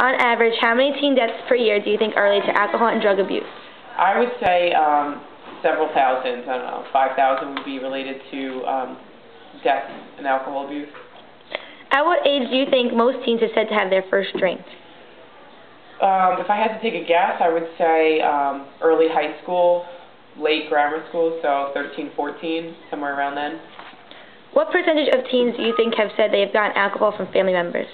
On average, how many teen deaths per year do you think are related to alcohol and drug abuse? I would say several thousand. I don't know, 5,000 would be related to death and alcohol abuse. At what age do you think most teens are said to have their first drink? If I had to take a guess, I would say early high school, late grammar school, so 13, 14, somewhere around then. What percentage of teens do you think have said they have gotten alcohol from family members?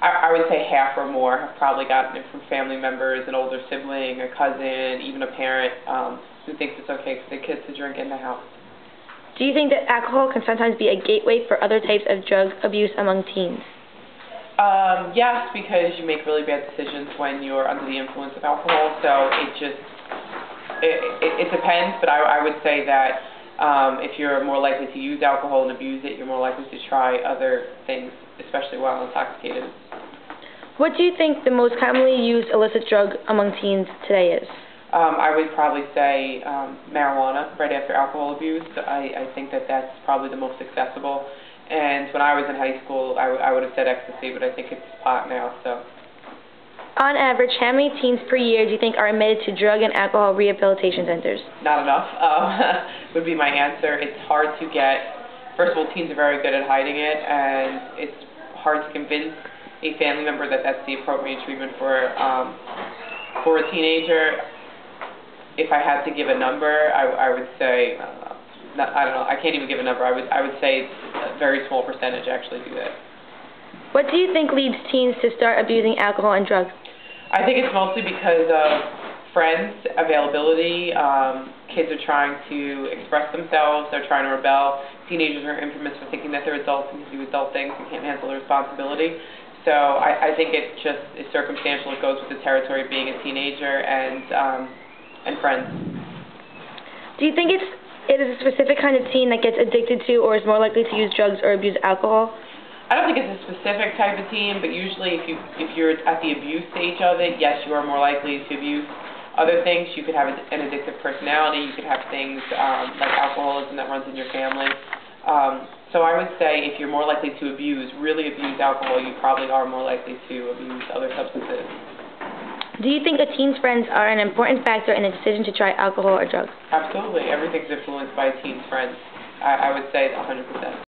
I would say half or more have probably gotten it from family members, an older sibling, a cousin, even a parent who thinks it's okay for the kids to drink in the house. Do you think that alcohol can sometimes be a gateway for other types of drug abuse among teens? Yes, because you make really bad decisions when you're under the influence of alcohol, so it depends, but I would say that if you're more likely to use alcohol and abuse it, you're more likely to try other things, especially while intoxicated. What do you think the most commonly used illicit drug among teens today is? I would probably say marijuana right after alcohol abuse. I think that that's probably the most accessible. And when I was in high school, I would have said ecstasy, but I think it's pot now. So. On average, how many teens per year do you think are admitted to drug and alcohol rehabilitation centers? Not enough would be my answer. It's hard to get. First of all, teens are very good at hiding it, and it's hard to convince a family member that that's the appropriate treatment for a teenager. If I had to give a number, I would say, I don't know, I can't even give a number. I would say a very small percentage actually do that. What do you think leads teens to start abusing alcohol and drugs? I think it's mostly because of friends, availability. Kids are trying to express themselves. They're trying to rebel. Teenagers are infamous for thinking that they're adults and can do adult things and can't handle the responsibility. So I think it just is circumstantial. It goes with the territory of being a teenager and friends. Do you think it is a specific kind of teen that gets addicted to or is more likely to use drugs or abuse alcohol? I don't think it's a specific type of teen, but usually if you're at the abuse stage of it, yes, you are more likely to abuse other things. You could have an addictive personality. You could have things like alcoholism that runs in your family. So I would say if you're more likely to really abuse alcohol, you probably are more likely to abuse other substances. Do you think a teen's friends are an important factor in the decision to try alcohol or drugs? Absolutely. Everything's influenced by a teen's friends. I would say 100%.